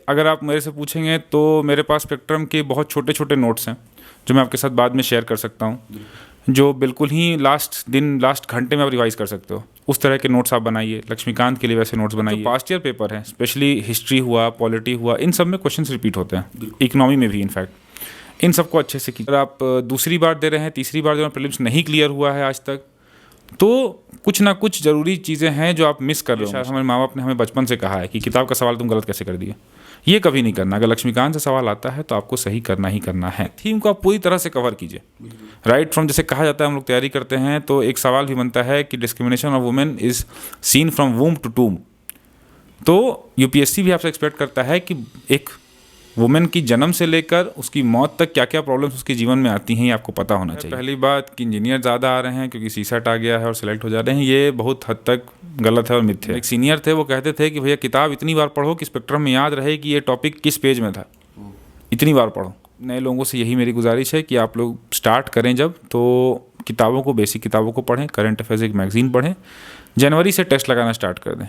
अगर आप मेरे से पूछेंगे तो मेरे पास स्पेक्ट्रम के बहुत छोटे छोटे नोट्स हैं जो मैं आपके साथ बाद में शेयर कर सकता हूँ, जो बिल्कुल ही लास्ट घंटे में आप रिवाइज़ कर सकते हो। उस तरह के नोट्स आप बनाइए। लक्ष्मीकांत के लिए वैसे नोट्स बनाइए। पास्ट ईयर पेपर हैं, स्पेशली हिस्ट्री हुआ, पॉलिटी हुआ, इन सब में क्वेश्चंस रिपीट होते हैं, इकोनॉमी में भी इनफैक्ट। इन सबको अच्छे से कीजिए। अगर आप दूसरी बार दे रहे हैं, तीसरी बार दे रहे हैं, प्रीलिम्स नहीं क्लियर हुआ है आज तक, तो कुछ ना कुछ ज़रूरी चीज़ें हैं जो आप मिस कर रहे हो। शायद हमारे माँ बाप ने हमें बचपन से कहा है कि किताब का सवाल तुम गलत कैसे कर दिए। ये कभी नहीं करना। अगर लक्ष्मीकांत से सवाल आता है तो आपको सही करना ही करना है। थीम को आप पूरी तरह से कवर कीजिए, राइट फ्रॉम। जैसे कहा जाता है, हम लोग तैयारी करते हैं तो एक सवाल भी बनता है कि discrimination of women is seen from womb to tomb. तो यूपीएससी भी आपसे एक्सपेक्ट करता है कि एक वुमेन की जन्म से लेकर उसकी मौत तक क्या क्या प्रॉब्लम्स उसके जीवन में आती हैं, ये आपको पता होना चाहिए। पहली बात कि इंजीनियर ज़्यादा आ रहे हैं क्योंकि सीसेट आ गया है और सिलेक्ट हो जा रहे हैं, ये बहुत हद तक गलत है और मिथ्या है। एक सीनियर थे, वो कहते थे कि भैया किताब इतनी बार पढ़ो कि स्पेक्ट्रम में याद रहे कि ये टॉपिक किस पेज में था, इतनी बार पढ़ो। नए लोगों से यही मेरी गुजारिश है कि आप लोग स्टार्ट करें जब, तो किताबों को, बेसिक किताबों को पढ़ें, करंट अफेयर्स एक मैगजीन पढ़ें, जनवरी से टेस्ट लगाना स्टार्ट कर दें।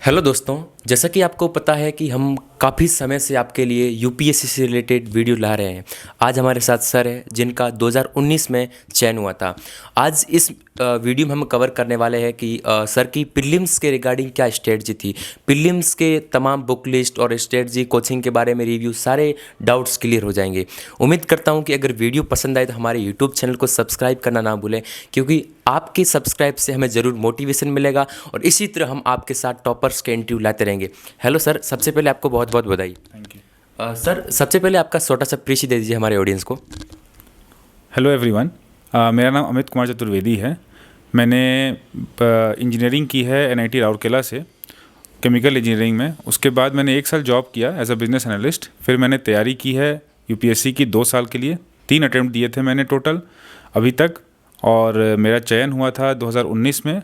हेलो दोस्तों, जैसा कि आपको पता है कि हम काफ़ी समय से आपके लिए यूपीएससी से रिलेटेड वीडियो ला रहे हैं। आज हमारे साथ सर है जिनका 2019 में चयन हुआ था। आज इस वीडियो में हम कवर करने वाले हैं कि सर की प्रीलिम्स के रिगार्डिंग क्या स्ट्रेटजी थी, प्रीलिम्स के तमाम बुक लिस्ट और स्ट्रेटजी, कोचिंग के बारे में रिव्यू, सारे डाउट्स क्लियर हो जाएंगे। उम्मीद करता हूं कि अगर वीडियो पसंद आए तो हमारे यूट्यूब चैनल को सब्सक्राइब करना ना भूलें, क्योंकि आपके सब्सक्राइब से हमें ज़रूर मोटिवेशन मिलेगा और इसी तरह हम आपके साथ टॉपर्स के इंटरव्यू लाते रहेंगे। हेलो सर, सबसे पहले आपको बहुत बहुत बधाई। Thank you. सर, सबसे पहले आपका छोटा सा परिचय दे दीजिए हमारे ऑडियंस को। हेलो एवरीवन, मेरा नाम अमित कुमार चतुर्वेदी है। मैंने इंजीनियरिंग की है एनआईटी राउरकेला से, केमिकल इंजीनियरिंग में। उसके बाद मैंने 1 साल जॉब किया एज अ बिजनेस एनालिस्ट। फिर मैंने तैयारी की है यूपीएससी की 2 साल के लिए। 3 अटेम्प्ट दिए थे मैंने टोटल अभी तक, और मेरा चयन हुआ था 2019 में।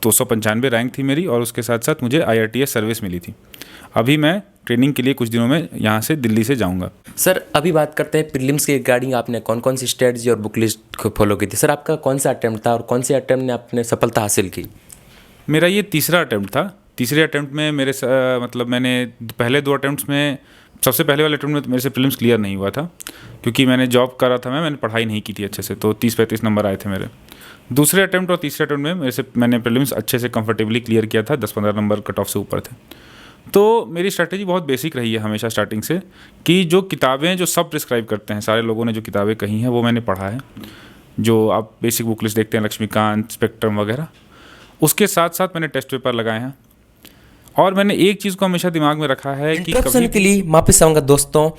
295 रैंक थी मेरी, और उसके साथ साथ मुझे IRTS सर्विस मिली थी। अभी मैं ट्रेनिंग के लिए कुछ दिनों में यहाँ से दिल्ली से जाऊँगा। सर, अभी बात करते हैं प्रीलिम्स के रिगार्डिंग आपने कौन कौन सी स्ट्रेटजी और बुक लिस्ट को फॉलो की थी। सर, आपका कौन सा अटेम्प्ट था और कौन से अटेम्प्ट ने आपने सफलता हासिल की? मेरा ये तीसरा अटेम्प्ट था। तीसरे अटेम्प्ट में मतलब मैंने पहले 2 अटेम्प्ट्स में, सबसे पहले वाले अटेम्प्ट में मेरे से प्रीलिम्स क्लियर नहीं हुआ था क्योंकि मैंने जॉब कर रहा था, मैंने पढ़ाई नहीं की थी अच्छे से, तो 30-35 नंबर आए थे मेरे। दूसरे अटेम्प्ट और तीसरे अटेम्प्ट में मैंने प्रीलिम्स अच्छे से कंफर्टेबली क्लियर किया था, 10-15 नंबर कट ऑफ से ऊपर थे। तो मेरी स्ट्रैटेजी बहुत बेसिक रही है हमेशा स्टार्टिंग से, कि जो किताबें जो सब प्रिस्क्राइब करते हैं, सारे लोगों ने जो किताबें कही हैं वो मैंने पढ़ा है। जो आप बेसिक बुक लिस्ट देखते हैं, लक्ष्मीकांत, स्पेक्ट्रम वगैरह, उसके साथ साथ मैंने टेस्ट पेपर लगाए हैं। और मैंने एक चीज़ को हमेशा दिमाग में रखा है कि कभी के लिए वापस आऊँगा। दोस्तों,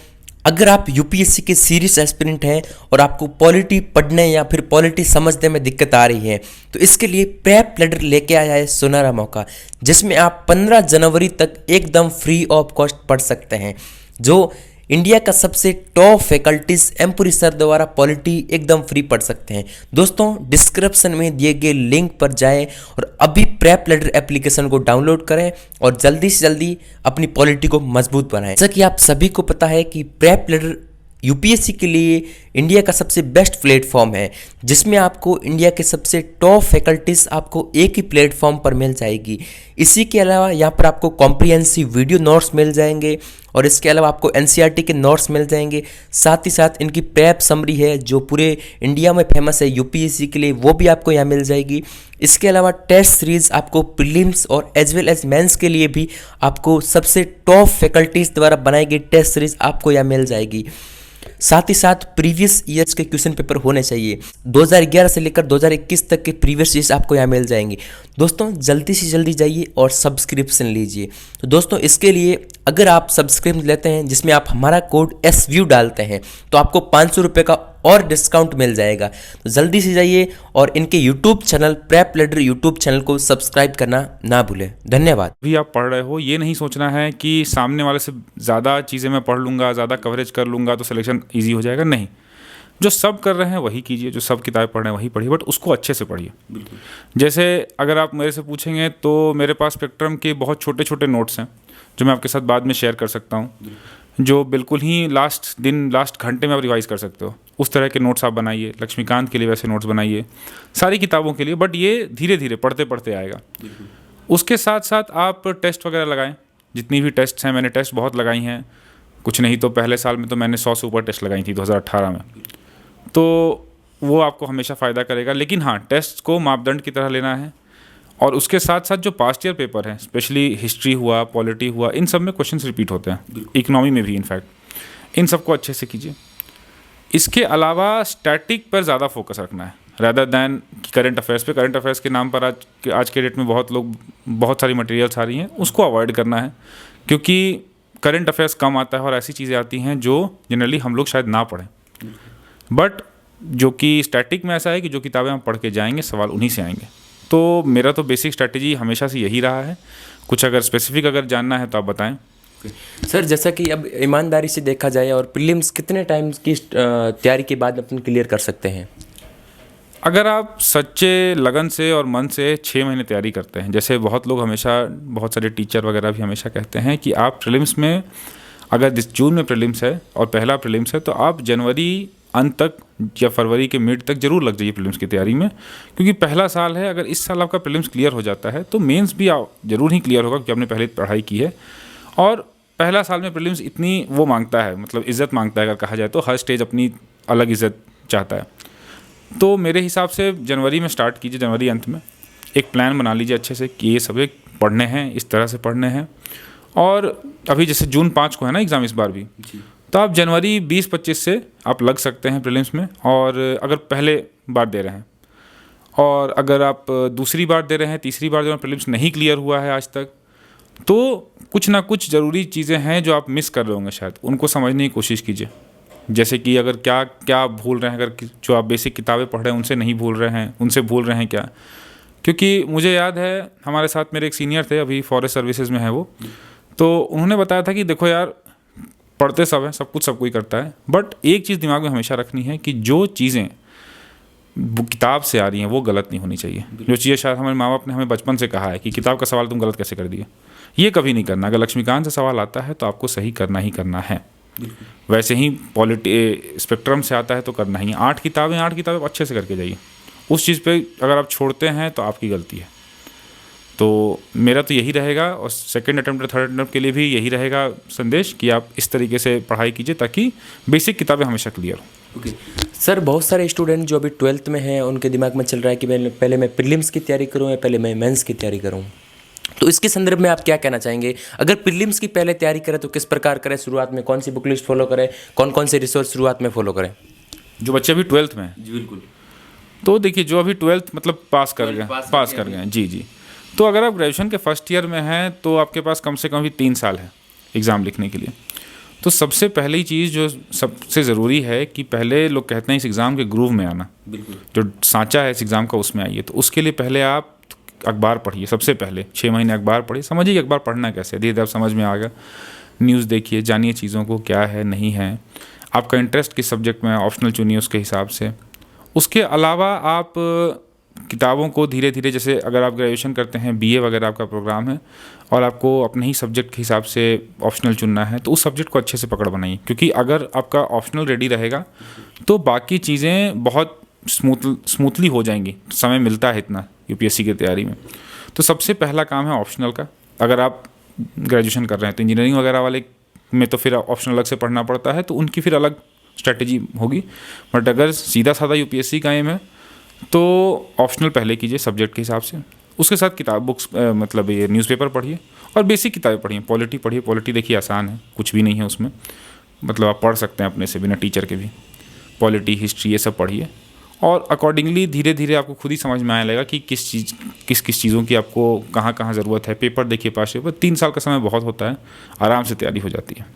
अगर आप यूपीएससी के सीरियस एस्पिरेंट हैं और आपको पॉलिटी पढ़ने या फिर पॉलिटी समझने में दिक्कत आ रही है, तो इसके लिए प्रेप लैडर लेके आया है सुनहरा मौका, जिसमें आप 15 जनवरी तक एकदम फ्री ऑफ कॉस्ट पढ़ सकते हैं। जो इंडिया का सबसे टॉप फैकल्टीज एमपुरी सर द्वारा पॉलिटी एकदम फ्री पढ़ सकते हैं। दोस्तों, डिस्क्रिप्शन में दिए गए लिंक पर जाएं और अभी प्रेप लैडर एप्लीकेशन को डाउनलोड करें और जल्दी से जल्दी अपनी पॉलिटी को मजबूत बनाएं। जैसा कि आप सभी को पता है कि प्रेप लैडर यूपीएससी के लिए इंडिया का सबसे बेस्ट प्लेटफॉर्म है, जिसमें आपको इंडिया के सबसे टॉप फैकल्टीज आपको एक ही प्लेटफॉर्म पर मिल जाएगी। इसी के अलावा यहाँ पर आपको कॉम्प्रिहेंसिव वीडियो नोट्स मिल जाएंगे और इसके अलावा आपको एनसीईआरटी के नोट्स मिल जाएंगे। साथ ही साथ इनकी प्रेप समरी है जो पूरे इंडिया में फेमस है यूपीएससी के लिए, वो भी आपको यहाँ मिल जाएगी। इसके अलावा टेस्ट सीरीज आपको प्रीलिम्स और एज वेल एज मेंस के लिए भी आपको सबसे टॉप फैकल्टीज द्वारा बनाई गई टेस्ट सीरीज आपको यहाँ मिल जाएगी। साथ ही साथ प्रीवियस ईयर्स के क्वेश्चन पेपर होने चाहिए। 2011 से लेकर 2021 तक के प्रीवियस ईयर्स आपको यहाँ मिल जाएंगे। दोस्तों, जल्दी से जल्दी जाइए और सब्सक्रिप्शन लीजिए। तो दोस्तों, इसके लिए अगर आप सब्सक्रिप्शन लेते हैं जिसमें आप हमारा कोड SVIEW डालते हैं तो आपको 500 रुपये का और डिस्काउंट मिल जाएगा। तो जल्दी से जाइए और इनके YouTube channel prep ladder YouTube channel को सब्सक्राइब करना ना भूलें। धन्यवाद। भी आप पढ़ रहे हो, ये नहीं सोचना है कि सामने वाले से ज़्यादा चीज़ें मैं पढ़ लूँगा, ज़्यादा कवरेज कर लूँगा तो सिलेक्शन ईजी हो जाएगा। नहीं, जो सब कर रहे हैं वही कीजिए, जो सब किताबें पढ़ रहे हैं वही पढ़िए, बट उसको अच्छे से पढ़िए। जैसे अगर आप मेरे से पूछेंगे तो मेरे पास स्पेक्ट्रम के बहुत छोटे छोटे नोट्स हैं जो मैं आपके साथ बाद में शेयर कर सकता हूँ, जो बिल्कुल ही लास्ट घंटे में आप रिवाइज़ कर सकते हो। उस तरह के नोट्स आप बनाइए। लक्ष्मीकांत के लिए वैसे नोट्स बनाइए, सारी किताबों के लिए, बट ये धीरे धीरे पढ़ते पढ़ते आएगा। उसके साथ साथ आप टेस्ट वगैरह लगाएं, जितनी भी टेस्ट हैं, मैंने टेस्ट बहुत लगाई हैं। कुछ नहीं तो पहले साल में तो मैंने 100 से ऊपर टेस्ट लगाई थी 2018 में, तो वो आपको हमेशा फ़ायदा करेगा। लेकिन हाँ, टेस्ट को मापदंड की तरह लेना है, और उसके साथ साथ जो पास्ट ईयर पेपर हैं, स्पेशली हिस्ट्री हुआ, पॉलिटी हुआ, इन सब में क्वेश्चंस रिपीट होते हैं, इकोनॉमी में भी इनफैक्ट, इन सबको अच्छे से कीजिए। इसके अलावा स्टैटिक पर ज़्यादा फोकस रखना है रैदर दैन करंट अफेयर्स पे। करंट अफेयर्स के नाम पर आज के डेट में बहुत सारी मटेरियल्स आ रही हैं, उसको अवॉइड करना है, क्योंकि करंट अफेयर्स कम आता है और ऐसी चीज़ें आती हैं जो जनरली हम लोग शायद ना पढ़ें, बट जो कि स्टैटिक में ऐसा है कि जो किताबें हम पढ़ के जाएंगे सवाल उन्हीं से आएंगे। तो मेरा तो बेसिक स्ट्रैटेजी हमेशा से यही रहा है। कुछ अगर स्पेसिफिक अगर जानना है तो आप बताएं। सर, जैसा कि अब ईमानदारी से देखा जाए, और प्रीलिम्स कितने टाइम की तैयारी के बाद अपन क्लियर कर सकते हैं? अगर आप सच्चे लगन से और मन से 6 महीने तैयारी करते हैं, जैसे बहुत लोग हमेशा, बहुत सारे टीचर वगैरह भी हमेशा कहते हैं कि आप प्रीलिम्स में, अगर जून में प्रीलिम्स है और पहला प्रीलिम्स है, तो आप जनवरी अंत तक या फरवरी के मिड तक जरूर लग जाइए प्रीलिम्स की तैयारी में, क्योंकि पहला साल है। अगर इस साल आपका प्रीलिम्स क्लियर हो जाता है तो मेंस भी जरूर ही क्लियर होगा, क्योंकि आपने पहले पढ़ाई की है। और पहला साल में प्रीलिम्स इतनी वो मांगता है, मतलब इज़्ज़त मांगता है, अगर कहा जाए तो हर स्टेज अपनी अलग इज़्ज़त चाहता है। तो मेरे हिसाब से जनवरी में स्टार्ट कीजिए, जनवरी अंत में एक प्लान बना लीजिए अच्छे से कि ये सब्जेक्ट पढ़ने हैं, इस तरह से पढ़ने हैं। और अभी जैसे जून 5 को है ना एग्ज़ाम इस बार भी, तो आप जनवरी 20-25 से आप लग सकते हैं प्रीलिम्स में। और अगर पहले बार दे रहे हैं, और अगर आप दूसरी बार दे रहे हैं, तीसरी बार दे रहे हैं, प्रीलिम्स नहीं क्लियर हुआ है आज तक, तो कुछ ना कुछ ज़रूरी चीज़ें हैं जो आप मिस कर रहे होंगे शायद, उनको समझने की कोशिश कीजिए। जैसे कि अगर क्या क्या भूल रहे हैं, अगर जो आप बेसिक किताबें पढ़ रहे हैं उनसे नहीं भूल रहे हैं, उनसे भूल रहे हैं क्या। क्योंकि मुझे याद है हमारे साथ मेरे एक सीनियर थे, अभी फॉरेस्ट सर्विसेज में है वो, तो उन्होंने बताया था कि देखो यार, पढ़ते सब है, सब कुछ सब कोई करता है, बट एक चीज़ दिमाग में हमेशा रखनी है कि जो चीज़ें किताब से आ रही हैं वो गलत नहीं होनी चाहिए। जो चीज़ें शायद हमारे माँ बाप ने हमें बचपन से कहा है कि किताब का सवाल तुम गलत कैसे कर दिए, ये कभी नहीं करना। अगर लक्ष्मीकांत से सवाल आता है तो आपको सही करना ही करना है। वैसे ही पॉलिटी स्पेक्ट्रम से आता है तो करना ही है। 8 किताबें अच्छे से करके जाइए। उस चीज़ पे अगर आप छोड़ते हैं तो आपकी गलती है। तो मेरा तो यही रहेगा, और सेकंड अटेम्प्ट और थर्ड अटेम्प्ट के लिए भी यही रहेगा संदेश कि आप इस तरीके से पढ़ाई कीजिए ताकि बेसिक किताबें हमेशा क्लियर हो। ओके सर, बहुत सारे स्टूडेंट जो अभी 12th में हैं उनके दिमाग में चल रहा है कि पहले मैं प्रीलिम्स की तैयारी करूँ या पहले मैं मेंस की तैयारी करूँ, तो इसके संदर्भ में आप क्या कहना चाहेंगे? अगर प्रीलिम्स की पहले तैयारी करें तो किस प्रकार करें, शुरुआत में कौन सी बुक लिस्ट फॉलो करें, कौन कौन से रिसोर्स शुरुआत में फॉलो करें? जो बच्चे अभी 12th में हैं, जी बिल्कुल, तो देखिए जो अभी 12th मतलब पास कर गए जी, तो अगर आप ग्रेजुएशन के फर्स्ट ईयर में हैं तो आपके पास कम से कम भी 3 साल है एग्ज़ाम लिखने के लिए। तो सबसे पहली चीज़ जो सबसे ज़रूरी है कि पहले लोग कहते हैं इस एग्ज़ाम के ग्रूव में आना, बिल्कुल जो सांचा है इस एग्ज़ाम का उसमें आइए। तो उसके लिए पहले आप अखबार पढ़िए, सबसे पहले 6 महीने अखबार पढ़िए, समझिए कि अखबार पढ़ना कैसे है। धीरे धीरे आप समझ में आ गया। न्यूज़ देखिए, जानिए चीज़ों को क्या है नहीं है, आपका इंटरेस्ट किस सब्जेक्ट में है, ऑप्शनल चुनिए उसके हिसाब से। उसके अलावा आप किताबों को धीरे धीरे, जैसे अगर आप ग्रेजुएशन करते हैं, बीए वगैरह आपका प्रोग्राम है और आपको अपने ही सब्जेक्ट के हिसाब से ऑप्शनल चुनना है, तो उस सब्जेक्ट को अच्छे से पकड़ बनाइए। क्योंकि अगर आपका ऑप्शनल रेडी रहेगा तो बाकी चीज़ें बहुत स्मूथली हो जाएंगी। समय मिलता है इतना यूपीएससी की तैयारी में। तो सबसे पहला काम है ऑप्शनल का। अगर आप ग्रेजुएशन कर रहे हैं तो इंजीनियरिंग वगैरह वाले में तो फिर ऑप्शनल अलग से पढ़ना पड़ता है, तो उनकी फिर अलग स्ट्रेटजी होगी। बट अगर सीधा साधा यूपीएससी का एम है तो ऑप्शनल पहले कीजिए सब्जेक्ट के हिसाब से। उसके साथ किताब बुक्स मतलब ये न्यूज़पेपर पढ़िए और बेसिक किताबें पढ़िए। पॉलिटी पढ़िए, पॉलिटी देखिए आसान है, कुछ भी नहीं है उसमें, मतलब आप पढ़ सकते हैं अपने से बिना टीचर के भी। पॉलिटी, हिस्ट्री ये सब पढ़िए और अकॉर्डिंगली धीरे धीरे आपको खुद ही समझ में आने लगेगा कि किस चीज़ों की आपको कहाँ ज़रूरत है। पेपर देखिए, पास पेपर, 3 साल का समय बहुत होता है, आराम से तैयारी हो जाती है।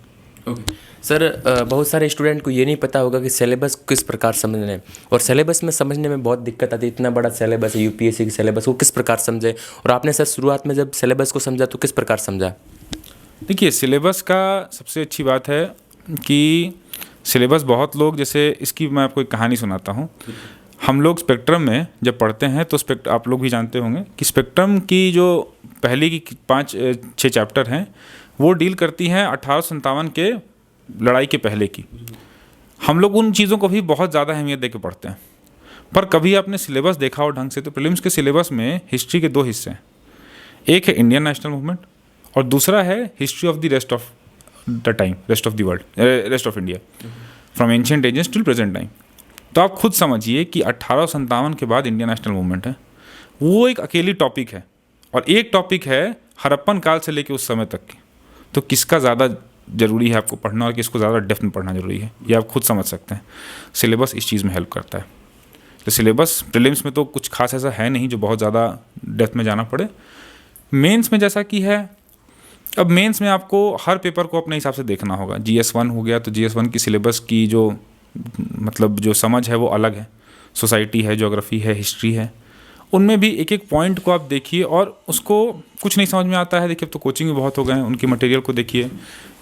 ओके सर, बहुत सारे स्टूडेंट को ये नहीं पता होगा कि सिलेबस किस प्रकार समझना है, और सिलेबस में समझने में बहुत दिक्कत आती है। इतना बड़ा सिलेबस है यूपीएससी की सिलेबस, वो किस प्रकार समझे? और आपने सर शुरुआत में जब सिलेबस को समझा तो किस प्रकार समझा? देखिए, सिलेबस का सबसे अच्छी बात है कि सिलेबस बहुत लोग, जैसे इसकी मैं आपको एक कहानी सुनाता हूँ। हम लोग स्पेक्ट्रम में जब पढ़ते हैं तो आप लोग भी जानते होंगे कि स्पेक्ट्रम की जो पहले की 5-6 चैप्टर हैं वो डील करती हैं 1857 के लड़ाई के पहले की। हम लोग उन चीज़ों को भी बहुत ज़्यादा अहमियत देकर पढ़ते हैं, पर कभी आपने सिलेबस देखा हो ढंग से तो प्रीलिम्स के सिलेबस में हिस्ट्री के 2 हिस्से हैं। एक है इंडियन नेशनल मूवमेंट और दूसरा है history of the rest of the time, rest of the world, rest of India, from ancient ages till present time. तो आप खुद समझिए कि 1857 के बाद इंडियन नेशनल मूवमेंट है, वो एक अकेली टॉपिक है, और एक टॉपिक है हड़प्पन काल से लेकर उस समय तक की। तो किसका ज़्यादा ज़रूरी है आपको पढ़ना और किसको ज़्यादा डेप्थ में पढ़ना ज़रूरी है, ये आप खुद समझ सकते हैं। सिलेबस इस चीज़ में हेल्प करता है। तो सिलेबस प्रीलिम्स में तो कुछ खास ऐसा है नहीं जो बहुत ज़्यादा डेप्थ में जाना पड़े। मेंस में जैसा कि है, अब मेंस में आपको हर पेपर को अपने हिसाब से देखना होगा। GS1 हो गया तो GS1 की सिलेबस की जो मतलब जो समझ है वो अलग है। सोसाइटी है, ज्योग्राफी है, हिस्ट्री है, उनमें भी एक एक पॉइंट को आप देखिए, और उसको कुछ नहीं समझ में आता है, देखिए अब तो कोचिंग भी बहुत हो गए हैं, उनके मटेरियल को देखिए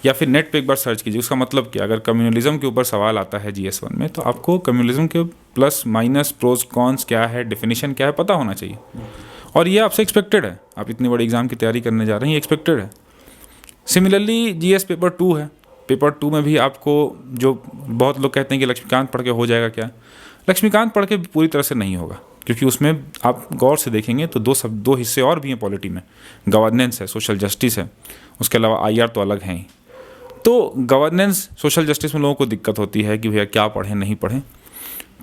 या फिर नेट पे एक बार सर्च कीजिए। उसका मतलब क्या, अगर कम्युनलिज्म के ऊपर सवाल आता है GS1 में, तो आपको कम्युनलिज्म के प्लस माइनस प्रोज कॉन्स क्या है, डेफिनेशन क्या है, पता होना चाहिए। और ये आपसे एक्सपेक्टेड है, आप इतनी बड़ी एग्जाम की तैयारी करने जा रहे हैं, ये एक्सपेक्टेड है। सिमिलरली GS पेपर 2 है, पेपर 2 में भी आपको, जो बहुत लोग कहते हैं कि लक्ष्मीकांत पढ़ के हो जाएगा, क्या लक्ष्मीकांत पढ़ के पूरी तरह से नहीं होगा, क्योंकि उसमें आप गौर से देखेंगे तो दो हिस्से और भी हैं पॉलिटी में। गवर्नेंस है, सोशल जस्टिस है, उसके अलावा IR तो अलग हैं ही। तो गवर्नेंस, सोशल जस्टिस में लोगों को दिक्कत होती है कि भैया क्या पढ़ें नहीं पढ़ें,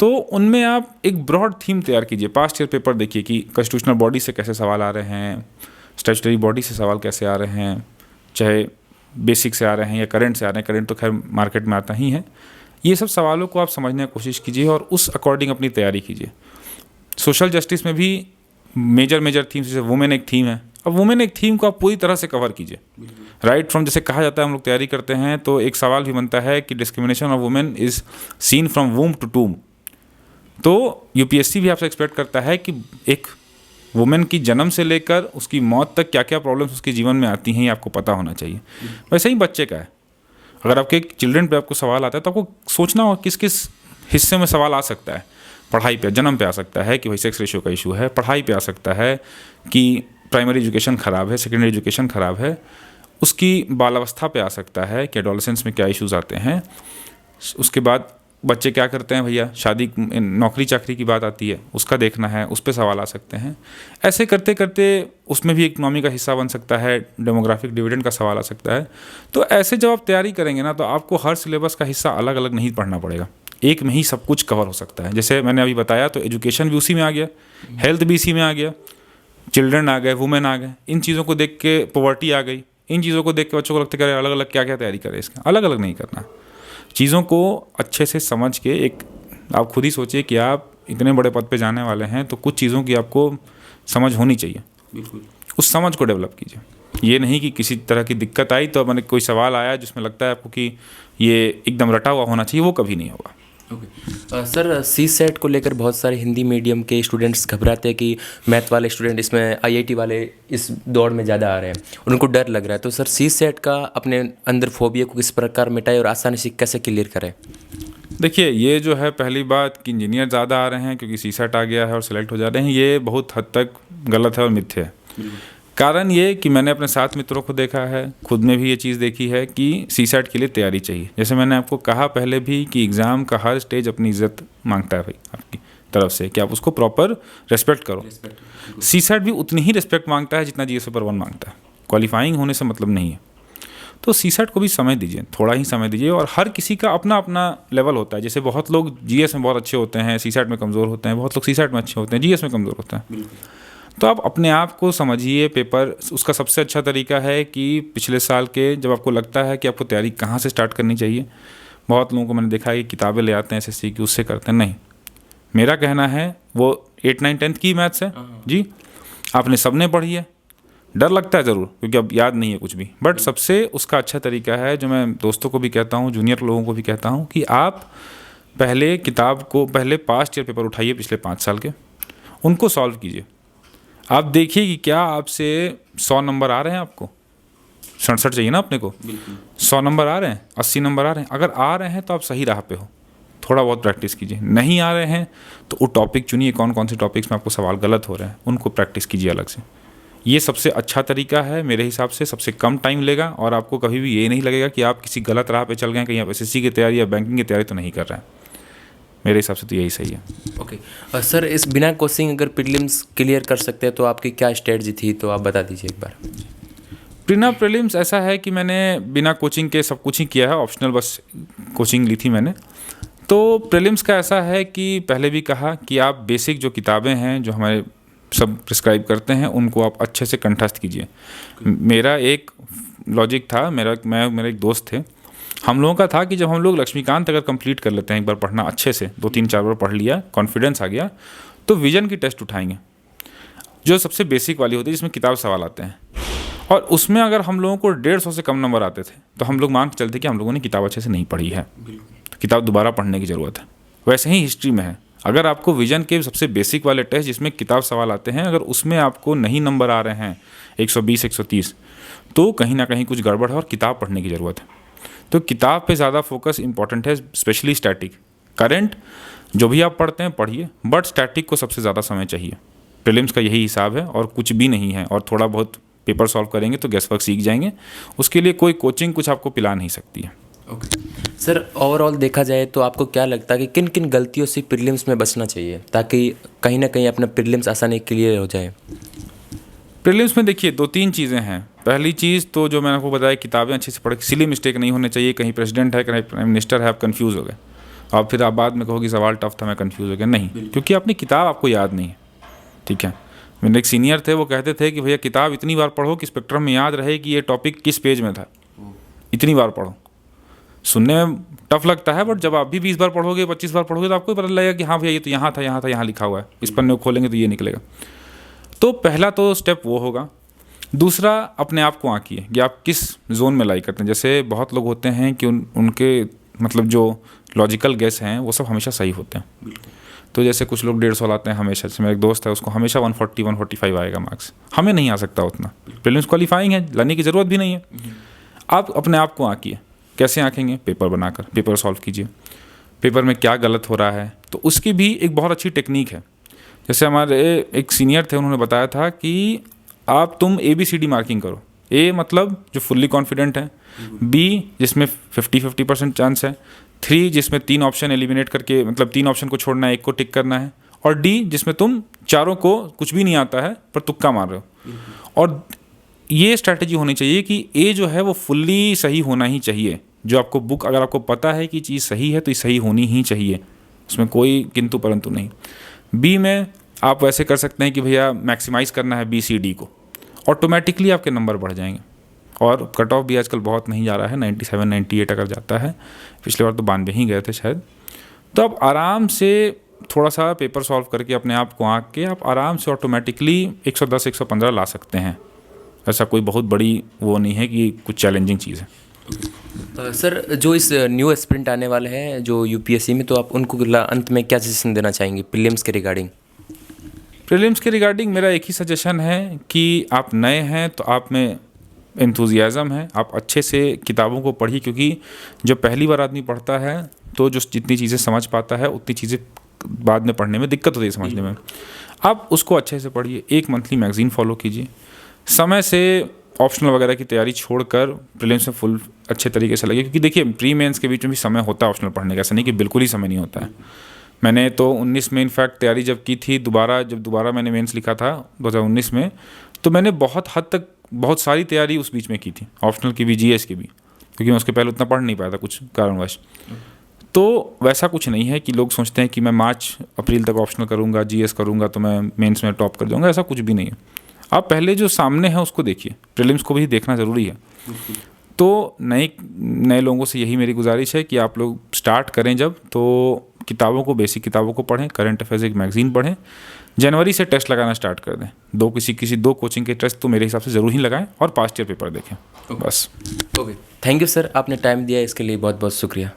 तो उनमें आप एक ब्रॉड थीम तैयार कीजिए। पास्ट ईयर पेपर देखिए कि कॉन्स्टिट्यूशनल बॉडी से कैसे सवाल आ रहे हैं, स्टैट्यूटरी बॉडी से सवाल कैसे आ रहे हैं, चाहे बेसिक से आ रहे हैं या करंट से आ रहे हैं। करंट तो खैर मार्केट में आता ही है। ये सब सवालों को आप समझने की कोशिश कीजिए और उस अकॉर्डिंग अपनी तैयारी कीजिए। सोशल जस्टिस में भी मेजर थीम्स, जैसे वुमेन एक थीम है, अब वुमेन एक थीम को आप पूरी तरह से कवर कीजिए, राइट फ्रॉम, जैसे कहा जाता है, हम लोग तैयारी करते हैं तो एक सवाल भी बनता है कि discrimination of women is seen from womb to tomb. तो UPSC भी आपसे एक्सपेक्ट करता है कि एक वुमेन की जन्म से लेकर उसकी मौत तक क्या क्या प्रॉब्लम्स उसके जीवन में आती हैं, ये आपको पता होना चाहिए। वैसे ही बच्चे का है, अगर आपके चिल्ड्रन पे आपको सवाल आता है तो आपको सोचना होगा किस किस हिस्से में सवाल आ सकता है। पढ़ाई पे, जन्म पे आ सकता है कि भाई सेक्स रेशियो का इशू है, पढ़ाई पे आ सकता है कि प्राइमरी एजुकेशन ख़राब है, सेकेंडरी एजुकेशन ख़राब है, उसकी बालावस्था पे आ सकता है कि एडोलेसेंस में क्या इश्यूज़ आते हैं, उसके बाद बच्चे क्या करते हैं भैया, शादी नौकरी चाकरी की बात आती है, उसका देखना है, उस पर सवाल आ सकते हैं। ऐसे करते करते उसमें भी इकनॉमी का हिस्सा बन सकता है, डेमोग्राफिक डिविडेंड का सवाल आ सकता है। तो ऐसे जब आप तैयारी करेंगे ना, तो आपको हर सिलेबस का हिस्सा अलग अलग नहीं पढ़ना पड़ेगा, एक में ही सब कुछ कवर हो सकता है। जैसे मैंने अभी बताया, तो एजुकेशन भी उसी में आ गया, हेल्थ भी इसी में आ गया, चिल्ड्रन आ गए, वुमेन आ गए, इन चीज़ों को देख के पॉवर्टी आ गई, इन चीज़ों को देख के बच्चों को लगता है अलग अलग क्या क्या तैयारी करें, इसका अलग अलग नहीं करना। चीज़ों को अच्छे से समझ के, एक आप खुद ही सोचिए कि आप इतने बड़े पद पे जाने वाले हैं, तो कुछ चीज़ों की आपको समझ होनी चाहिए, बिल्कुल उस समझ को डेवलप कीजिए। ये नहीं कि किसी तरह की दिक्कत आई तो मैंने कोई सवाल आया जिसमें लगता है आपको कि ये एकदम रटा हुआ होना चाहिए, वो कभी नहीं होगा। सर, CSET को लेकर बहुत सारे हिंदी मीडियम के स्टूडेंट्स घबराते हैं कि मैथ वाले स्टूडेंट इसमें, IIT वाले इस दौड़ में ज़्यादा आ रहे हैं, उनको डर लग रहा है। तो सर, CSET का अपने अंदर फोबिया को किस प्रकार मिटाए और आसानी से कैसे क्लियर करें? देखिए, ये जो है पहली बात कि इंजीनियर ज़्यादा आ रहे हैं क्योंकि CSET आ गया है और सिलेक्ट हो जा रहे हैं, ये बहुत हद तक गलत है और मिथ्या है। कारण ये कि मैंने अपने साथ मित्रों को देखा है, खुद में भी ये चीज़ देखी है कि CSET के लिए तैयारी चाहिए। जैसे मैंने आपको कहा पहले भी कि एग्ज़ाम का हर स्टेज अपनी इज्जत मांगता है भाई आपकी तरफ से, कि आप उसको प्रॉपर रेस्पेक्ट करो। CSET भी उतनी ही रेस्पेक्ट मांगता है जितना GS पेपर 1 मांगता है। क्वालिफाइंग होने से मतलब नहीं है। तो CSET को भी समय दीजिए, थोड़ा ही समय दीजिए, और हर किसी का अपना अपना लेवल होता है। जैसे बहुत लोग GS में बहुत अच्छे होते हैं, CSET में कमज़ोर होते हैं, बहुत लोग CSET में अच्छे होते हैं, GS में कमज़ोर होता है। तो आप अपने आप को समझिए। पेपर, उसका सबसे अच्छा तरीका है कि पिछले साल के, जब आपको लगता है कि आपको तैयारी कहाँ से स्टार्ट करनी चाहिए, बहुत लोगों को मैंने देखा है कि किताबें ले आते हैं SSC की, उससे करते हैं। नहीं, मेरा कहना है वो 8, 9, 10 की मैथ्स है जी, आपने सबने पढ़ी है। डर लगता है ज़रूर क्योंकि अब याद नहीं है कुछ भी, बट सबसे उसका अच्छा तरीका है, जो मैं दोस्तों को भी कहता हूँ, जूनियर लोगों को भी कहता हूँ, कि आप पहले किताब को, पहले पास्ट ईयर पेपर उठाइए पिछले 5 साल के, उनको सॉल्व कीजिए। आप देखिए कि क्या आपसे 100 नंबर आ रहे हैं, आपको 67 चाहिए ना अपने को, 100 नंबर आ रहे हैं, 80 नंबर आ रहे हैं। अगर आ रहे हैं तो आप सही राह पे हो, थोड़ा बहुत प्रैक्टिस कीजिए। नहीं आ रहे हैं तो वो टॉपिक चुनिए, कौन कौन से टॉपिक्स में आपको सवाल गलत हो रहे हैं, उनको प्रैक्टिस कीजिए अलग से। ये सबसे अच्छा तरीका है मेरे हिसाब से, सबसे कम टाइम लेगा, और आपको कभी भी ये नहीं लगेगा कि आप किसी गलत राह पे चल गए, कहीं आप SSC की तैयारी या बैंकिंग की तैयारी तो नहीं कर रहे हैं। मेरे हिसाब से तो यही सही है। ओके सर, इस बिना कोचिंग अगर प्रीलिम्स क्लियर कर सकते हैं तो आपकी क्या स्ट्रेटजी थी, तो आप बता दीजिए एक बार। प्रीलिम्स ऐसा है कि मैंने बिना कोचिंग के सब कुछ ही किया है, ऑप्शनल बस कोचिंग ली थी मैंने। तो प्रीलिम्स का ऐसा है कि पहले भी कहा कि आप बेसिक जो किताबें हैं जो हमारे सब प्रिस्क्राइब करते हैं उनको आप अच्छे से कंठस्थ कीजिए। मेरा एक लॉजिक था, मेरा एक दोस्त थे, हम लोगों का था कि जब हम लोग लक्ष्मीकांत अगर कंप्लीट कर लेते हैं एक बार पढ़ना अच्छे से, 2-3-4 बार पढ़ लिया, कॉन्फिडेंस आ गया, तो विजन की टेस्ट उठाएंगे जो सबसे बेसिक वाली होती है जिसमें किताब सवाल आते हैं। और उसमें अगर हम लोगों को 150 से कम नंबर आते थे तो हम लोग मान के चलते कि हम लोगों ने किताब अच्छे से नहीं पढ़ी है, तो किताब दोबारा पढ़ने की ज़रूरत है। वैसे ही हिस्ट्री में है, अगर आपको विजन के सबसे बेसिक वाले टेस्ट जिसमें किताब सवाल आते हैं, अगर उसमें आपको नहीं नंबर आ रहे हैं 120-130, तो कहीं ना कहीं कुछ गड़बड़ है और किताब पढ़ने की ज़रूरत है। तो किताब पे ज़्यादा फोकस इंपॉर्टेंट है, स्पेशली स्टैटिक। करंट जो भी आप पढ़ते हैं पढ़िए, बट स्टैटिक को सबसे ज़्यादा समय चाहिए। प्रीलिम्स का यही हिसाब है और कुछ भी नहीं है। और थोड़ा बहुत पेपर सॉल्व करेंगे तो गेस वर्क सीख जाएंगे, उसके लिए कोई कोचिंग कुछ आपको पिला नहीं सकती है। सर ओवरऑल देखा जाए तो आपको क्या लगता है कि किन किन गलतियों से प्रीलिम्स में बचना चाहिए ताकि कहीं ना कहीं अपना प्रीलिम्स आसानी क्लियर हो जाए? प्रीलिम्स में देखिए 2-3 चीज़ें हैं। पहली चीज़ तो जो मैंने आपको बताया, किताबें अच्छे से पढ़े, सिली मिस्टेक नहीं होने चाहिए। कहीं प्रेसिडेंट है, कहीं प्राइम मिनिस्टर है, आप कंफ्यूज हो गए और फिर आप बाद में कहोगे सवाल टफ था मैं कंफ्यूज हो गया, नहीं, क्योंकि अपनी किताब आपको याद नहीं है। ठीक है, मेरे एक सीनियर थे, वो कहते थे कि भैया किताब इतनी बार पढ़ो कि स्पेक्ट्रम में याद रहे कि ये टॉपिक किस पेज में था, इतनी बार पढ़ो। सुनने में टफ लगता है, बट जब आप भी 20 बार पढ़ोगे, 25 बार पढ़ोगे, तो आपको पता लगेगा कि हाँ भैया ये तो यहाँ था, यहाँ था, यहाँ लिखा हुआ है, इस पन्ने को खोलेंगे तो ये निकलेगा। तो पहला तो स्टेप वो होगा। दूसरा, अपने आप को आंकिए कि आप किस जोन में लाई करते हैं। जैसे बहुत लोग होते हैं कि उनके मतलब जो लॉजिकल गेस हैं वो सब हमेशा सही होते हैं। तो जैसे कुछ लोग 150 लाते हैं हमेशा, जैसे मेरा एक दोस्त है उसको हमेशा 140-145 आएगा मार्क्स, हमें नहीं आ सकता उतना। प्रीलिम्स क्वालिफाइंग है, लाने की ज़रूरत भी नहीं है। आप अपने आप को आंकिए। कैसे आंकेंगे? पेपर बनाकर, पेपर सॉल्व कीजिए, पेपर में क्या गलत हो रहा है। तो उसकी भी एक बहुत अच्छी टेक्निक है। जैसे हमारे एक सीनियर थे, उन्होंने बताया था कि तुम ABCD मार्किंग करो। A मतलब जो फुल्ली कॉन्फिडेंट है, B जिसमें 50-50% चांस है, 3 जिसमें 3 ऑप्शन एलिमिनेट करके, मतलब 3 ऑप्शन को छोड़ना है, 1 को टिक करना है, और D जिसमें तुम चारों को कुछ भी नहीं आता है पर तुक्का मार रहे हो। और ये स्ट्रैटेजी होनी चाहिए कि A जो है वो फुल्ली सही होना ही चाहिए। जो आपको बुक, अगर आपको पता है कि चीज़ सही है तो ये सही होनी ही चाहिए, उसमें कोई किंतु परंतु नहीं। B में आप वैसे कर सकते हैं कि भैया मैक्सिमाइज़ करना है BCD को, ऑटोमेटिकली आपके नंबर बढ़ जाएंगे। और कट ऑफ भी आजकल बहुत नहीं जा रहा है, 97-98 अगर जाता है, पिछले बार तो 92 ही गए थे शायद। तो आप आराम से थोड़ा सा पेपर सॉल्व करके अपने आप को आंक के आप आराम से ऑटोमेटिकली 110-115 ला सकते हैं। ऐसा कोई बहुत बड़ी वो नहीं है कि कुछ चैलेंजिंग चीज़ है। सर जो इस न्यू एस्पिरेंट आने वाले हैं जो UPSC में, तो आप उनको अंत में क्या सजेशन देना चाहेंगे प्रीलिम्स के रिगार्डिंग? प्रीलिम्स के रिगार्डिंग मेरा एक ही सजेशन है कि आप नए हैं तो आप में एंथुजियाज़म है, आप अच्छे से किताबों को पढ़िए, क्योंकि जब पहली बार आदमी पढ़ता है तो जो जितनी चीज़ें समझ पाता है उतनी चीज़ें बाद में पढ़ने में दिक्कत होती है समझने में। आप उसको अच्छे से पढ़िए, एक मंथली मैगज़ीन फॉलो कीजिए, समय से ऑप्शनल वगैरह की तैयारी छोड़कर प्रीलिम्स में फुल अच्छे तरीके से लगे। क्योंकि देखिए प्री मेंस के बीच में भी समय होता है ऑप्शनल पढ़ने का, ऐसा नहीं कि बिल्कुल ही समय नहीं होता है। मैंने तो 19 में इनफैक्ट तैयारी जब की थी, जब दोबारा मैंने मेंस लिखा था 2019 में, तो मैंने बहुत हद तक बहुत सारी तैयारी उस बीच में की थी, ऑप्शनल की भी, GS की भी, क्योंकि मैं उसके पहले उतना पढ़ नहीं पाया था कुछ कारणवश। तो वैसा कुछ नहीं है कि लोग सोचते हैं कि मैं मार्च-अप्रैल तक ऑप्शनल करूँगा, GS करूँगा तो मैं मेंस में टॉप कर जाऊँगा, ऐसा कुछ भी नहीं है। आप पहले जो सामने है उसको देखिए, प्रीलिम्स को भी देखना ज़रूरी है। तो नए लोगों से यही मेरी गुजारिश है कि आप लोग स्टार्ट करें जब, तो किताबों को, बेसिक किताबों को पढ़ें, करंट अफेयर्स एक मैगज़ीन पढ़ें, जनवरी से टेस्ट लगाना स्टार्ट कर दें। किसी दो कोचिंग के टेस्ट तो मेरे हिसाब से ज़रूर ही लगाएं और पास्ट ईयर पेपर देखें, बस। ओके, थैंक यू सर, आपने टाइम दिया इसके लिए बहुत बहुत शुक्रिया।